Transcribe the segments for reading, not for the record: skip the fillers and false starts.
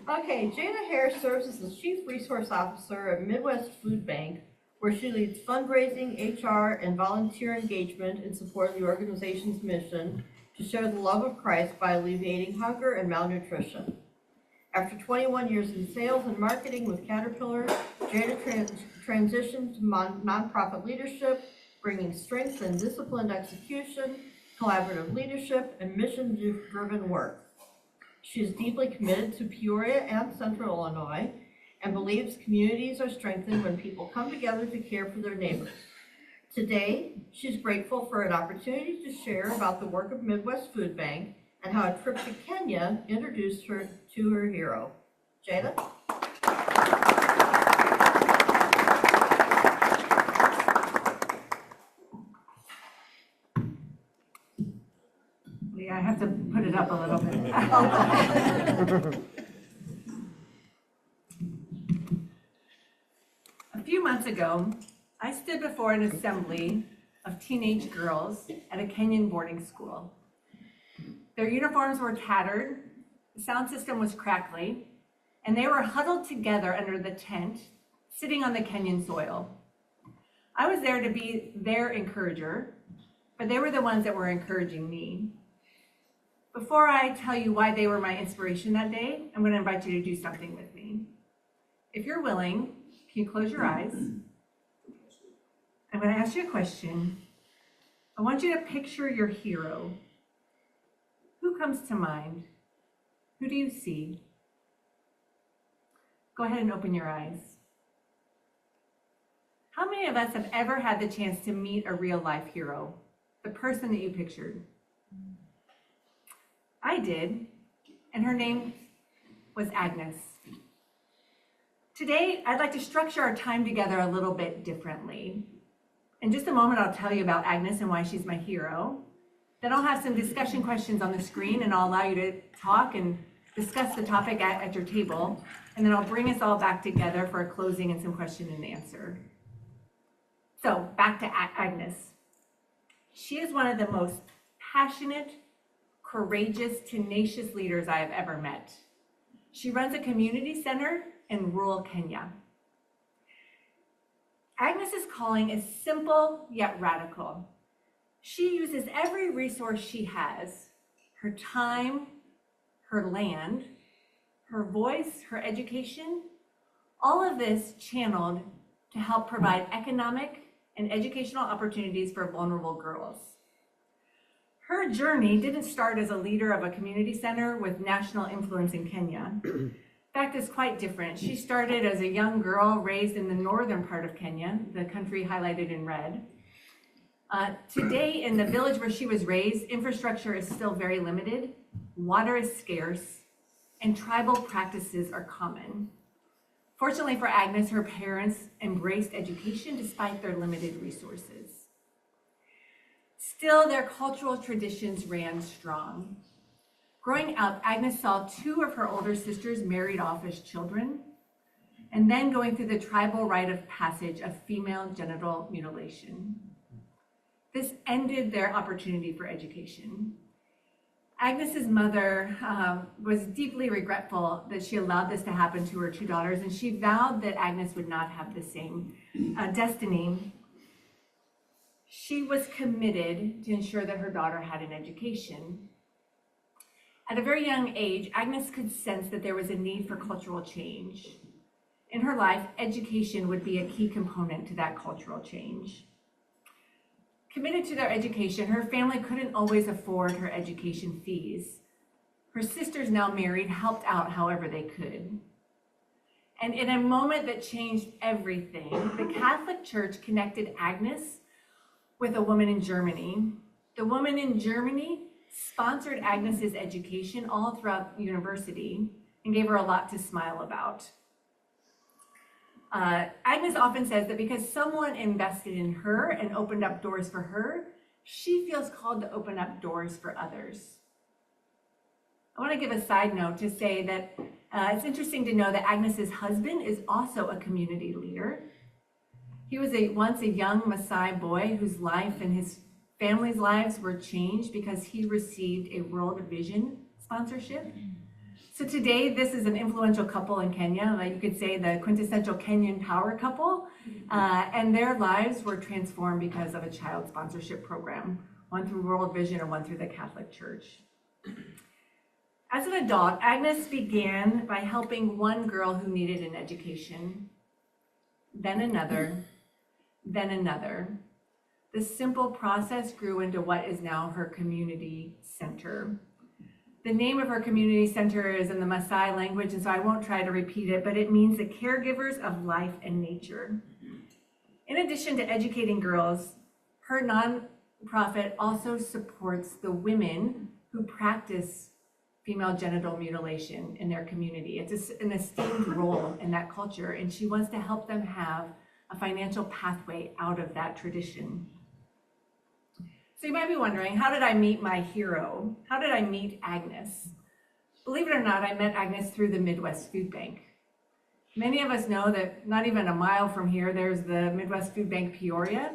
Okay, Jada Hoerr serves as the Chief Resource Officer at Midwest Food Bank, where she leads fundraising, HR, and volunteer engagement in support of the organization's mission to share the love of Christ by alleviating hunger and malnutrition. After 21 years in sales and marketing with Caterpillar, Jada transitioned to nonprofit leadership, bringing strength and disciplined execution, collaborative leadership, and mission-driven work. She is deeply committed to Peoria and Central Illinois and believes communities are strengthened when people come together to care for their neighbors. Today, she's grateful for an opportunity to share about the work of Midwest Food Bank and how a trip to Kenya introduced her to her hero. Jada? Yeah, I have to put it up a little bit. A few months ago, I stood before an assembly of teenage girls at a Kenyan boarding school. Their uniforms were tattered, the sound system was crackly, and they were huddled together under the tent, sitting on the Kenyan soil. I was there to be their encourager, but they were the ones that were encouraging me. Before I tell you why they were my inspiration that day, I'm going to invite you to do something with me. If you're willing, can you close your eyes? I'm going to ask you a question. I want you to picture your hero. Who comes to mind? Who do you see? Go ahead and open your eyes. How many of us have ever had the chance to meet a real life hero, the person that you pictured? I did, and her name was Agnes. Today, I'd like to structure our time together a little bit differently. In just a moment, I'll tell you about Agnes and why she's my hero. Then I'll have some discussion questions on the screen, and I'll allow you to talk and discuss the topic at your table. And then I'll bring us all back together for a closing and some question and answer. So, back to Agnes. She is one of the most passionate, courageous, tenacious leaders I have ever met. She runs a community center in rural Kenya. Agnes's calling is simple yet radical. She uses every resource she has, her time, her land, her voice, her education, all of this channeled to help provide economic and educational opportunities for vulnerable girls. Her journey didn't start as a leader of a community center with national influence in Kenya. In fact, it's quite different. She started as a young girl raised in the northern part of Kenya, the country highlighted in red. Today, in the village where she was raised, infrastructure is still very limited, water is scarce, and tribal practices are common. Fortunately for Agnes, her parents embraced education despite their limited resources. Still, their cultural traditions ran strong. Growing up, Agnes saw two of her older sisters married off as children, and then going through the tribal rite of passage of female genital mutilation. This ended their opportunity for education. Agnes's mother was deeply regretful that she allowed this to happen to her two daughters, and she vowed that Agnes would not have the same destiny. She was committed to ensure that her daughter had an education. At a very young age, Agnes could sense that there was a need for cultural change. In her life, education would be a key component to that cultural change. Committed to their education, her family couldn't always afford her education fees. Her sisters, now married, helped out however they could. And in a moment that changed everything, the Catholic Church connected Agnes with a woman in Germany. The woman in Germany sponsored Agnes's education all throughout university and gave her a lot to smile about. Agnes often says that because someone invested in her and opened up doors for her, she feels called to open up doors for others. I want to give a side note to say that it's interesting to know that Agnes's husband is also a community leader. He was once a young Maasai boy whose life and his family's lives were changed because he received a World Vision sponsorship. So today, this is an influential couple in Kenya, like you could say the quintessential Kenyan power couple, and their lives were transformed because of a child sponsorship program, one through World Vision and one through the Catholic Church. As an adult, Agnes began by helping one girl who needed an education, then another, then another. This simple process grew into what is now her community center. The name of her community center is in the Maasai language, and so I won't try to repeat it, but it means the caregivers of life and nature. In addition to educating girls, her nonprofit also supports the women who practice female genital mutilation in their community. It's an esteemed role in that culture, and she wants to help them have a financial pathway out of that tradition. So you might be wondering, how did I meet my hero? How did I meet Agnes? Believe it or not, I met Agnes through the Midwest Food Bank. Many of us know that not even a mile from here, there's the Midwest Food Bank Peoria.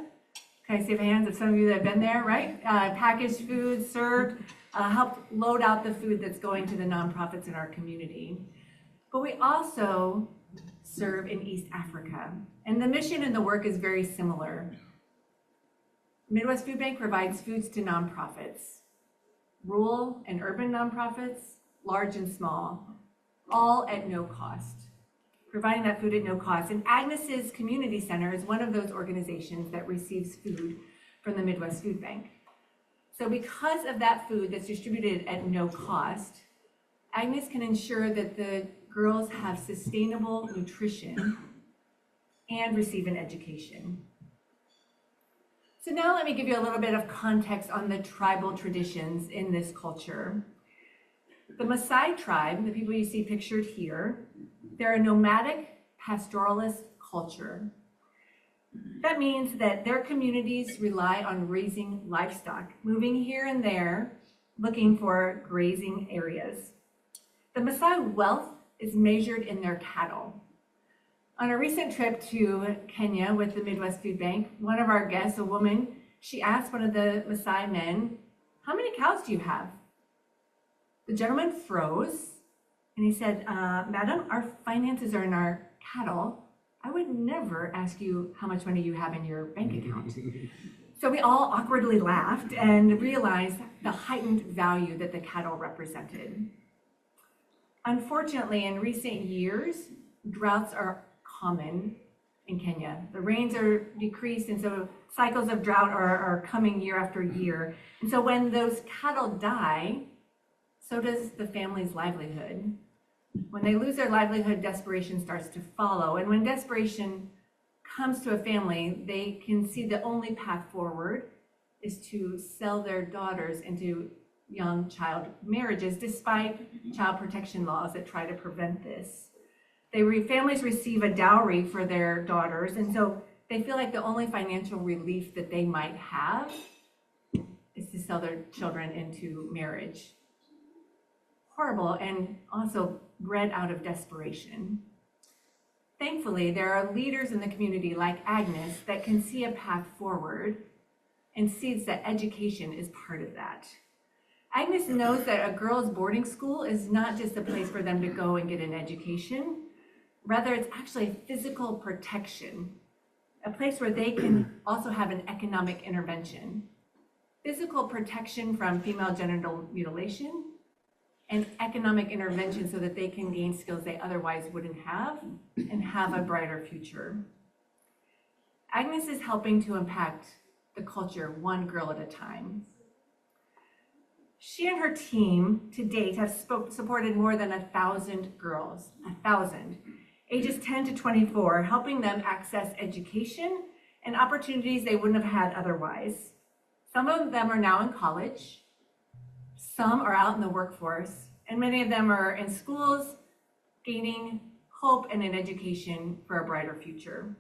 Can I see hands of some of you that have been there, right? Packaged food served, helped load out the food that's going to the nonprofits in our community. But we also serve in East Africa, and the mission and the work is very similar. Midwest Food Bank provides foods to nonprofits, rural and urban nonprofits, large and small, all at no cost, providing that food at no cost. And Agnes's Community Center is one of those organizations that receives food from the Midwest Food Bank. So because of that food that's distributed at no cost, Agnes can ensure that the girls have sustainable nutrition and receive an education. So now let me give you a little bit of context on the tribal traditions in this culture. The Maasai tribe, the people you see pictured here, they're a nomadic pastoralist culture. That means that their communities rely on raising livestock, moving here and there, looking for grazing areas. The Maasai wealth is measured in their cattle. On a recent trip to Kenya with the Midwest Food Bank, one of our guests, a woman, she asked one of the Maasai men, "How many cows do you have?" The gentleman froze and he said, "Madam, our finances are in our cattle. I would never ask you how much money you have in your bank account." So we all awkwardly laughed and realized the heightened value that the cattle represented. Unfortunately, in recent years, droughts are common in Kenya. The rains are decreased, and so cycles of drought are coming year after year. And so when those cattle die, so does the family's livelihood. When they lose their livelihood, desperation starts to follow. And when desperation comes to a family, they can see the only path forward is to sell their daughters into young child marriages, despite child protection laws that try to prevent this. Families receive a dowry for their daughters, and so they feel like the only financial relief that they might have is to sell their children into marriage. Horrible, and also bred out of desperation. Thankfully, there are leaders in the community like Agnes that can see a path forward and sees that education is part of that. Agnes knows that a girls' boarding school is not just a place for them to go and get an education. Rather, it's actually physical protection, a place where they can also have an economic intervention. Physical protection from female genital mutilation and economic intervention so that they can gain skills they otherwise wouldn't have and have a brighter future. Agnes is helping to impact the culture one girl at a time. She and her team to date have supported more than 1,000 girls, 1,000, ages 10 to 24, helping them access education and opportunities they wouldn't have had otherwise. Some of them are now in college, some are out in the workforce, and many of them are in schools gaining hope and an education for a brighter future.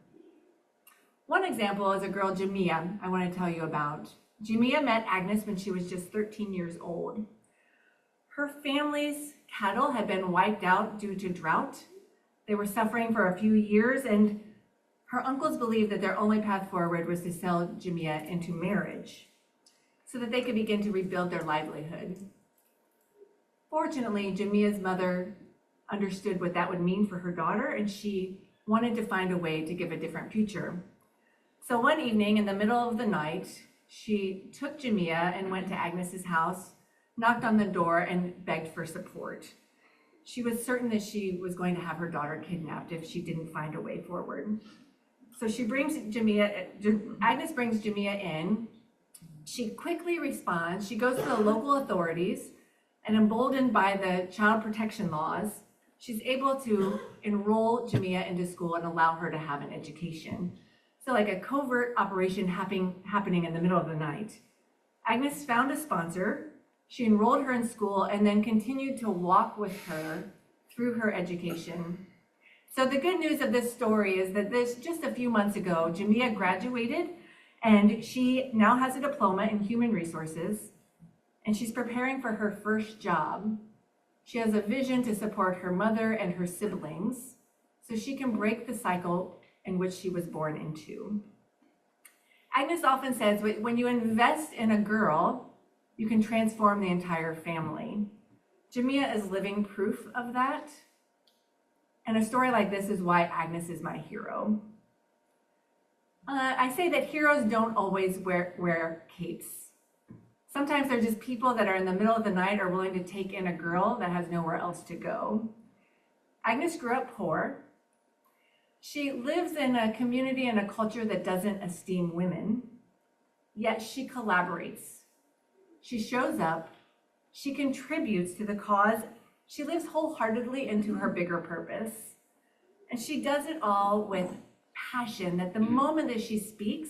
One example is a girl, Jamia, I want to tell you about. Jamia met Agnes when she was just 13 years old. Her family's cattle had been wiped out due to drought. They were suffering for a few years, and her uncles believed that their only path forward was to sell Jamia into marriage so that they could begin to rebuild their livelihood. Fortunately, Jamia's mother understood what that would mean for her daughter, and she wanted to find a way to give a different future. So one evening in the middle of the night, she took Jamia and went to Agnes's house, knocked on the door, and begged for support. She was certain that she was going to have her daughter kidnapped if she didn't find a way forward. So Agnes brings Jamia in. She quickly responds. She goes to the local authorities, and emboldened by the child protection laws, she's able to enroll Jamia into school and allow her to have an education. So like a covert operation happening in the middle of the night. Agnes found a sponsor. She enrolled her in school and then continued to walk with her through her education. So the good news of this story is that just a few months ago, Jamia graduated, and she now has a diploma in human resources, and she's preparing for her first job. She has a vision to support her mother and her siblings so she can break the cycle in which she was born into. Agnes often says, when you invest in a girl, you can transform the entire family. Jamia is living proof of that. And a story like this is why Agnes is my hero. I say that heroes don't always wear capes. Sometimes they're just people that are in the middle of the night are willing to take in a girl that has nowhere else to go. Agnes grew up poor. She lives in a community and a culture that doesn't esteem women, yet she collaborates. She shows up, she contributes to the cause, she lives wholeheartedly into her bigger purpose, and she does it all with passion that the moment that she speaks,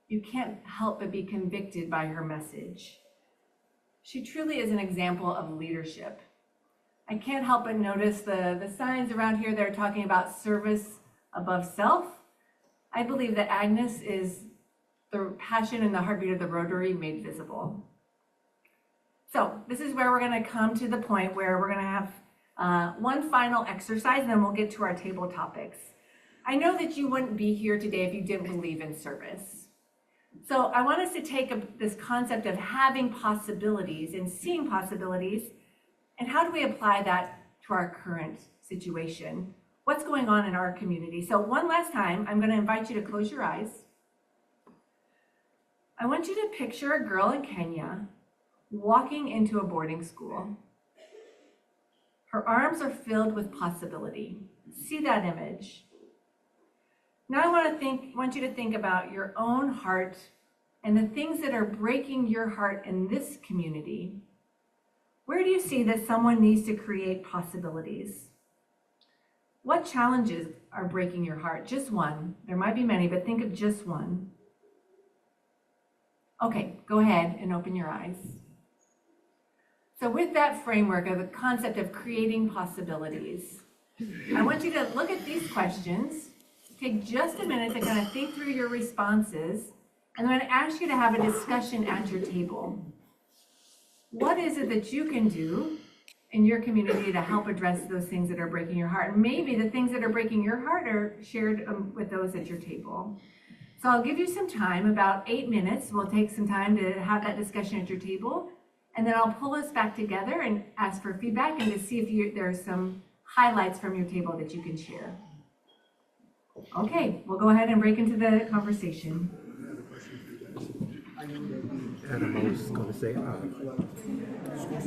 you can't help but be convicted by her message. She truly is an example of leadership. I can't help but notice the signs around here that are talking about service above self. I believe that Agnes is the passion and the heartbeat of the Rotary made visible. So this is where we're going to come to the point where we're going to have one final exercise, and then we'll get to our table topics. I know that you wouldn't be here today if you didn't believe in service. So I want us to take this concept of having possibilities and seeing possibilities, and how do we apply that to our current situation? What's going on in our community? So one last time, I'm going to invite you to close your eyes. I want you to picture a girl in Kenya walking into a boarding school. Her arms are filled with possibility. See that image. Now I want you to think about your own heart and the things that are breaking your heart in this community. Where do you see that someone needs to create possibilities? What challenges are breaking your heart? Just one. There might be many, but think of just one. Okay, go ahead and open your eyes. So with that framework of the concept of creating possibilities, I want you to look at these questions, take just a minute to kind of think through your responses, and I'm going to ask you to have a discussion at your table. What is it that you can do in your community to help address those things that are breaking your heart? And maybe the things that are breaking your heart are shared with those at your table. So I'll give you some time, about 8 minutes. We'll take some time to have that discussion at your table. And then I'll pull us back together and ask for feedback and to see if there are some highlights from your table that you can share. Okay, we'll go ahead and break into the conversation. And I was going to say,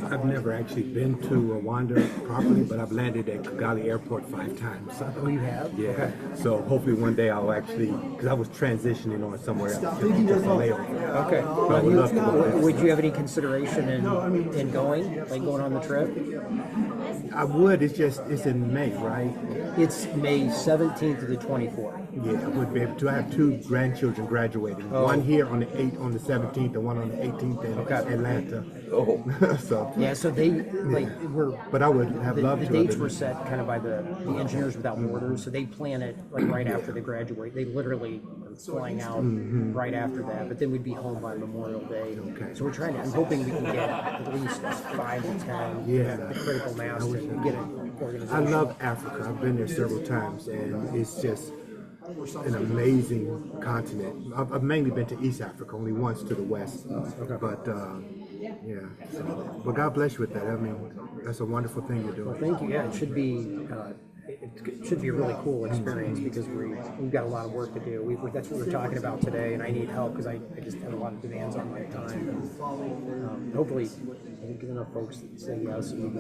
I've never actually been to Rwanda properly, but I've landed at Kigali Airport 5 times. Oh, you have? Yeah. Okay. So hopefully one day I'll actually, because I was transitioning on somewhere else. Just a layover. Okay. So I would love to go there. Would you have any consideration in going on the trip? I would. It's in May, right? It's May 17th to the 24th. Yeah, I would be able to. I have 2 grandchildren graduating. Oh. One here on the 17th, and one on the 18th in Atlanta. Oh. So. Yeah, so they were. But I would have loved the to. The dates were set kind of by the Engineers Without Borders, so they plan it like right after they graduate. They literally are flying out right after that, but then we'd be home by Memorial Day. Okay. So I'm hoping we can get at least 5 to 10. The critical mass to get an organization. I love Africa. I've been there several times, and it's just an amazing continent. I've mainly been to East Africa, only once to the west. But yeah. So, but God bless you with that. I mean, That's a wonderful thing you're Well, doing. thank you. Yeah, it should be. It should be a really cool experience because we've got a lot of work to do. That's what we're talking about today, and I need help because I just have a lot of demands on my time. And, hopefully, I can get enough folks that say yes, and we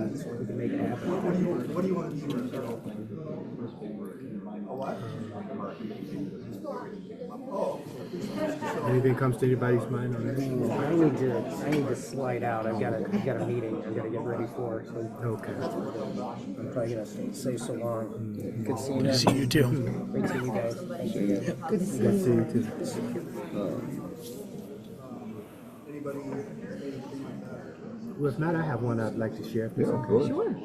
can make it happen. What do you want to do? A what? Oh. Anything comes to anybody's mind on this? I need to slide out. I've got a meeting I've got to get ready for. So Okay. I'm probably gonna say so long. Good to see you. Good to see you too. Great to see you guys. Good to see Good to see you. you too. Anybody? Well, if not, I have one I'd like to share. If it's okay. Sure.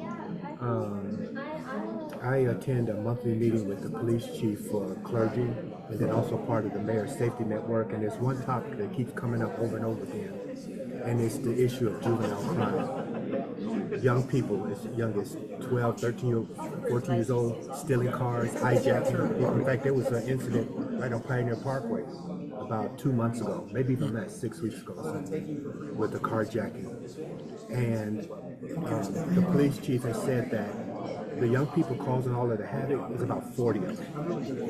I attend a monthly meeting with the police chief for clergy, and then also part of the mayor's safety network. And there's one topic that keeps coming up over and over again, and it's the issue of juvenile crime. Young people as young as 12, 13, 14 years old, stealing cars, hijacking people. In fact, there was an incident right on Pioneer Parkway about 2 months ago, maybe even less, 6 weeks ago, or something, with the carjacking. And the police chief has said that the young people causing all of the havoc is about 40 of them.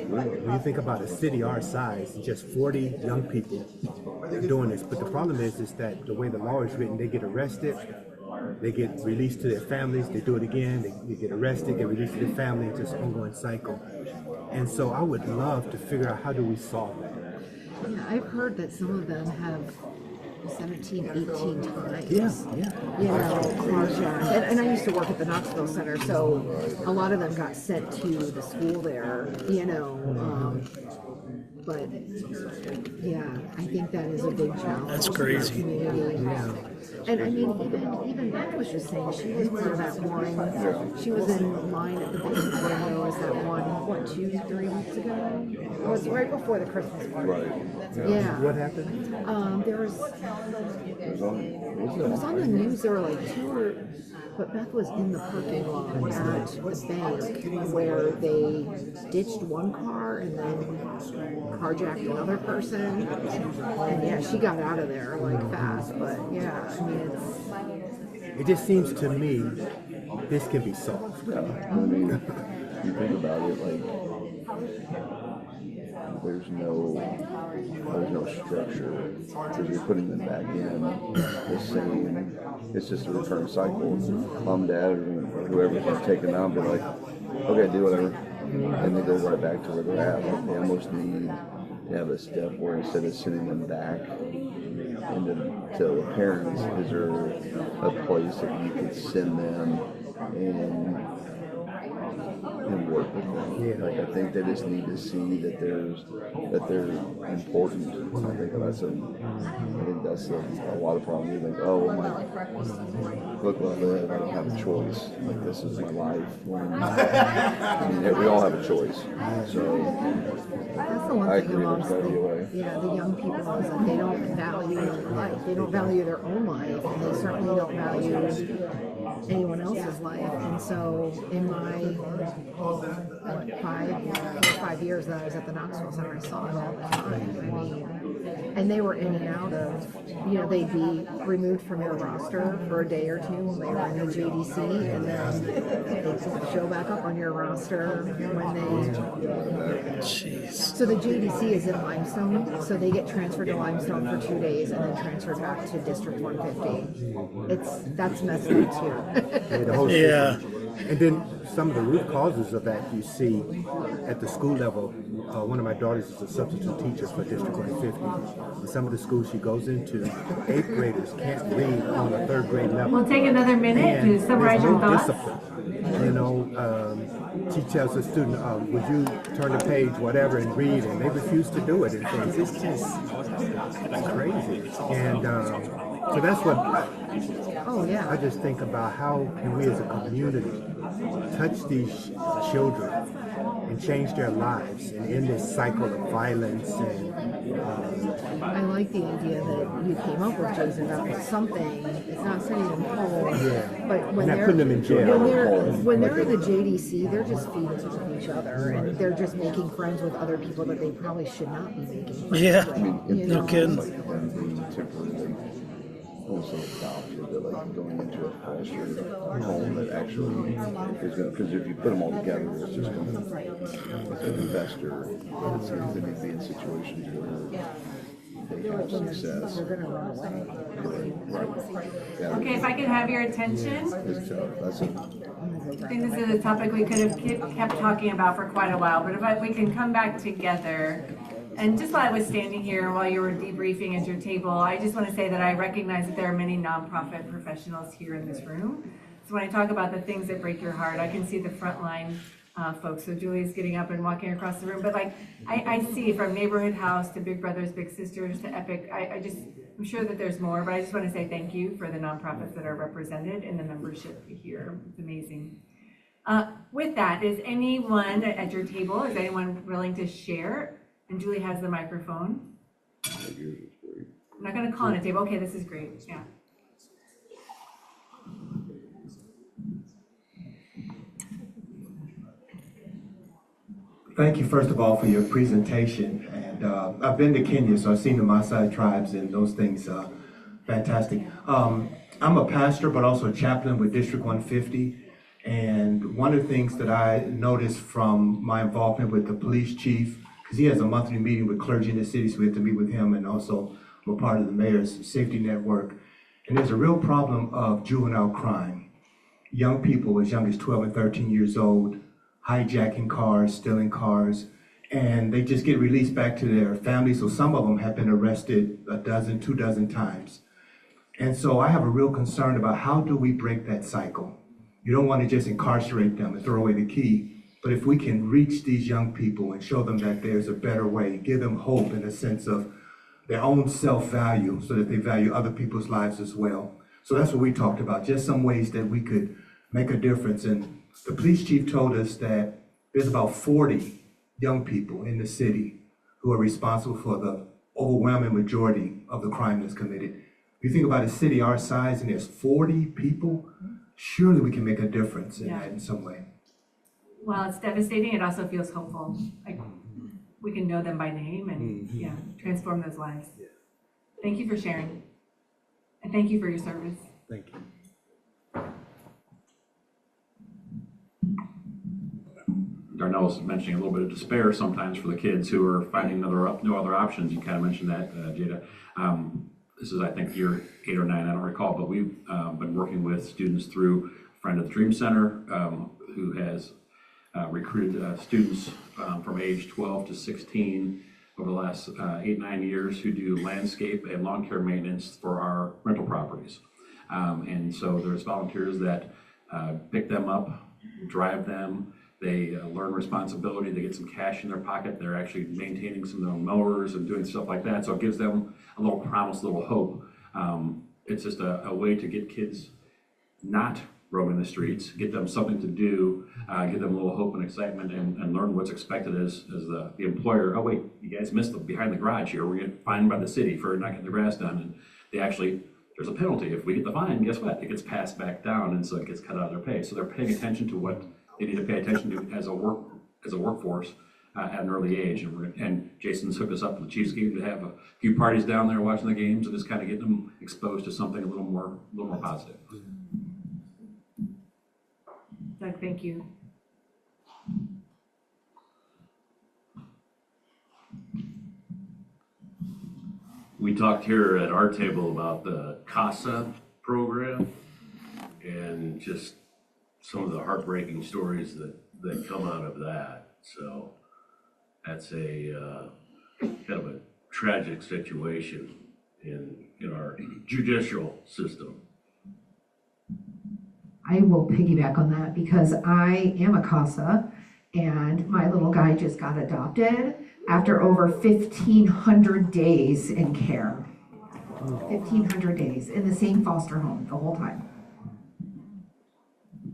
When you think about a city our size, just 40 young people are doing this. But the problem is that the way the law is written, they get arrested, they get released to their families, they do it again, they get arrested, get released to their family, it's just an ongoing cycle. And so I would love to figure out how do we solve that. Yeah, I've heard that some of them have 17, 18 times. Yeah. You know, carjacked. And I used to work at the Knoxville Center, so a lot of them got sent to the school there, you know. But yeah, I think that is a big challenge. That's for our crazy. community. And I mean, even Beth was just saying she was part of that one. She was in line at the beginning where there was that one, 2, 3 weeks ago? It was right before the Christmas party. Right. Yeah. What happened? There was. It was on the news. There were like but Beth was in the parking lot at the bank where they ditched one car and then carjacked another person. And yeah, she got out of there like fast. But yeah, I mean, It just seems to me this can be solved. Yeah. I mean, you think about it, like there's no structure because you're putting them back in the same. It's just a recurring cycle. Mom, dad, or whoever's going to take them out, be like, okay, do whatever, and they go right back to where they're at. Like they almost need to have a step where instead of sending them back into to the parents, is there a place that you could send them and work with them? Yeah. Like I think they just need to see that they're important. I think that's a lot of problems. You think, oh, look what I live. I don't have a choice. Like this is my life. When, I mean, we all have a choice. So that's the one I thing agree. about There's got to be a way. yeah, the young people is that they don't value life. They don't value their own life, and they certainly don't value anyone else's life. And so in my 5 years that I was at the Knoxville Center, I saw it all the time. I mean, and they were in and out of, you know, they'd be removed from your roster for a day or two when they were in the JDC, and then they'd show back up on your roster when they. So the JDC is in Limestone, so they get transferred to Limestone for 2 days and then transferred back to District 150. That's messed up too. Yeah, the whole Yeah. system. And then some of the root causes of that you see at the school level. One of my daughters is a substitute teacher for District 150. In some of the schools she goes into, 8th graders can't read on a 3rd grade level. We'll take another minute And to summarize there's your no thoughts. discipline. You know, she tells the student, would you turn the page, whatever, and read, and they refuse to do it. And things. It's just crazy. And so that's what Oh yeah. I just think about how can we as a community touch these children and change their lives and end this cycle of violence and I like the idea that you came up with, Jason, about something. It's not sending them home, but when not they're putting them in jail. when they're in the JDC, they're just feeding off each other, and they're just making friends with other people that they probably should not be making friends Yeah. with. You No know? kidding. Like them being temporarily won't say adopted, but like going into a foster home that actually is going to, because if you put them all together, it's just going to, as an investor, it seems they may be in situations where they have success. They're gonna run away. Right. Yeah, Okay, if I could have your attention. it's tough. That's a, I think this is a topic we could have kept talking about for quite a while, but if we can come back together. And just while I was standing here, while you were debriefing at your table, I just want to say that I recognize that there are many nonprofit professionals here in this room. So when I talk about the things that break your heart, I can see the frontline folks. So Julie's getting up and walking across the room, but like I see from Neighborhood House to Big Brothers Big Sisters to Epic, I'm sure that there's more, but I just want to say thank you for the nonprofits that are represented in the membership here. It's amazing. With that, is anyone at your table, is anyone willing to share? And Julie has the microphone. I'm not going to call on a table. Okay, this is great. Yeah. Thank you, first of all, for your presentation. And I've been to Kenya, so I've seen the Maasai tribes and those things. Fantastic. I'm a pastor, but also a chaplain with District 150. And one of the things that I noticed from my involvement with the police chief, because he has a monthly meeting with clergy in the city, so we have to meet with him, and also I'm a part of the mayor's safety network. And there's a real problem of juvenile crime. Young people as young as 12 and 13 years old, hijacking cars, stealing cars, and they just get released back to their families. So some of them have been arrested a dozen, 2 dozen times. And so I have a real concern about how do we break that cycle? You don't want to just incarcerate them and throw away the key. But if we can reach these young people and show them that there's a better way, give them hope in a sense of their own self-value so that they value other people's lives as well. So that's what we talked about, just some ways that we could make a difference. And the police chief told us that there's about 40 young people in the city who are responsible for the overwhelming majority of the crime that's committed. If you think about a city our size and there's 40 people, surely we can make a difference in that in some way. Well, it's devastating. It also feels hopeful. Like we can know them by name and transform those lives. Thank you for sharing. And thank you for your service. Thank you. Darnell was mentioning a little bit of despair sometimes for the kids who are finding no other options. You kind of mentioned that, Jada. This is, I think, year 8 or 9, I don't recall, but we've been working with students through Friend of the Dream Center, who has recruited students from age 12 to 16 over the last 8-9 years who do landscape and lawn care maintenance for our rental properties. And so there's volunteers that pick them up, drive them. They learn responsibility. They get some cash in their pocket. They're actually maintaining some of their own mowers and doing stuff like that. So it gives them a little promise, a little hope. It's just a way to get kids not roaming the streets, get them something to do, give them a little hope and excitement, and learn what's expected as the employer. Oh wait, you guys missed behind the garage here. We're getting fined by the city for not getting the grass done. And they actually, there's a penalty. If we get the fine, guess what? It gets passed back down, and so it gets cut out of their pay. So they're paying attention to what they need to pay attention to as a workforce at an early age. And Jason's hooked us up with the Chiefs game to have a few parties down there watching the games and just kind of getting them exposed to something a little more positive. Doug, thank you. We talked here at our table about the CASA program and just some of the heartbreaking stories that come out of that. So that's a kind of a tragic situation in our judicial system. I will piggyback on that because I am a CASA and my little guy just got adopted after over 1,500 days in care. 1,500 days in the same foster home the whole time.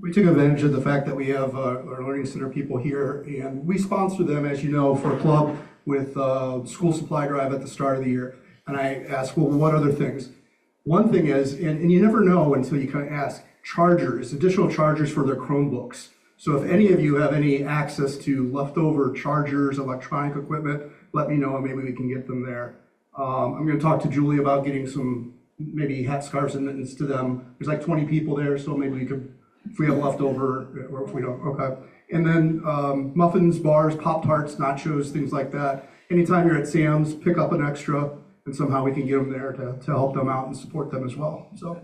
We took advantage of the fact that we have our Learning Center people here, and we sponsor them, as you know, for a club with school supply drive at the start of the year. And I asked, well, what other things? One thing is, and you never know until you kind of ask, chargers, additional chargers for their Chromebooks. So if any of you have any access to leftover chargers, electronic equipment, let me know and maybe we can get them there. I'm going to talk to Julie about getting some maybe hat scarves and mittens to them. There's like 20 people there, so maybe we could, if we have leftover, or if we don't, okay. And then muffins, bars, Pop-Tarts, nachos, things like that. Anytime you're at Sam's, pick up an extra, and somehow we can get them there to help them out and support them as well, so.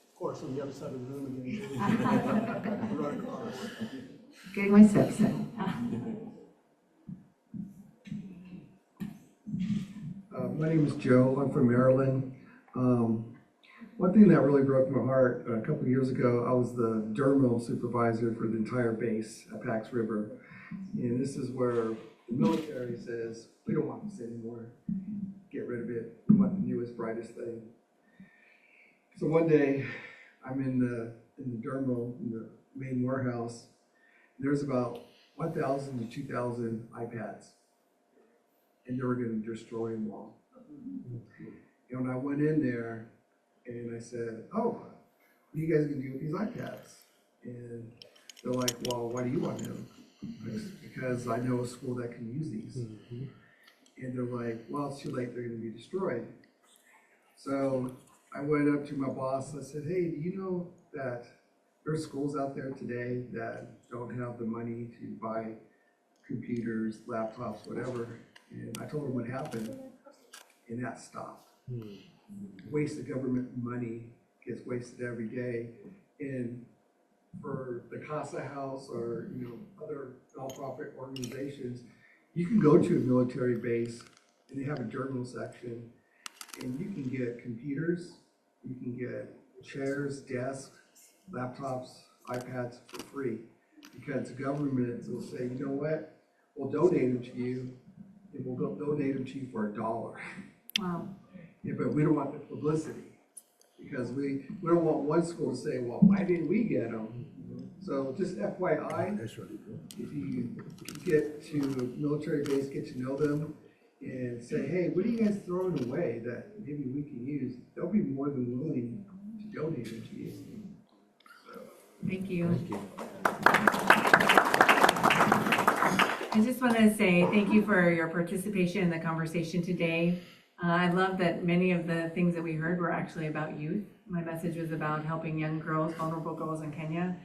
Of course, on the other side of the room again. Right across. Getting my steps in. My name is Joe. I'm from Maryland. One thing that really broke my heart a couple of years ago, I was the dermal supervisor for the entire base at Pax River. And this is where the military says, we don't want this anymore. Get rid of it. We want the newest, brightest thing. So one day, I'm in the dermal, in the main warehouse. There's about 1,000 to 2,000 iPads. And they were going to destroy them all. And when I went in there and I said, oh, what are you guys going to do with these iPads? And they're like, well, why do you want them? Because I know a school that can use these. And they're like, well, it's too late, they're going to be destroyed. So I went up to my boss, I said, hey, do you know that there's schools out there today that don't have the money to buy computers, laptops, whatever? And I told him what happened, and that stopped. Waste of government money gets wasted every day. And for the Casa House or other nonprofit organizations, you can go to a military base and they have a journal section, and you can get computers, you can get chairs, desks, laptops, iPads for free, because the government will say, you know what, we'll donate them to you, and we'll donate them to you for $1. Wow. Yeah, but we don't want the publicity, because we don't want one school to say, well, why didn't we get them? So just FYI, That's really cool. if you get to a military base, get to know them, and say, hey, what are you guys throwing away that maybe we can use? They'll be more than willing to donate it to you. Thank you. I just want to say thank you for your participation in the conversation today. I love that many of the things that we heard were actually about youth. My message was about helping young girls, vulnerable girls in Kenya.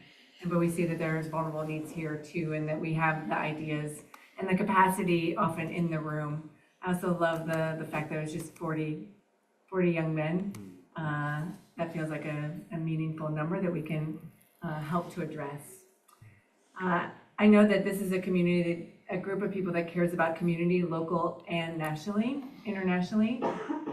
But we see that there's vulnerable needs here too, and that we have the ideas and the capacity often in the room. I also love the fact that it's just 40 young men. That feels like a meaningful number that we can help to address. I know that this is a community, a group of people that cares about community, local and nationally, internationally.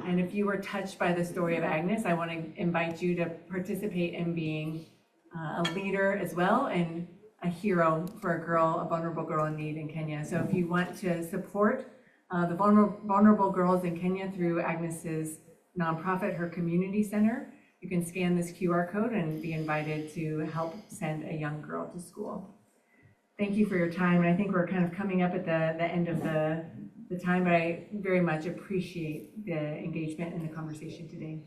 And if you were touched by the story of Agnes, I want to invite you to participate in being a leader as well, and a hero for a vulnerable girl in need in Kenya. So if you want to support the vulnerable girls in Kenya through Agnes's nonprofit, her community center, you can scan this QR code and be invited to help send a young girl to school. Thank you for your time, and I think we're kind of coming up at the end of the time, but I very much appreciate the engagement and the conversation today.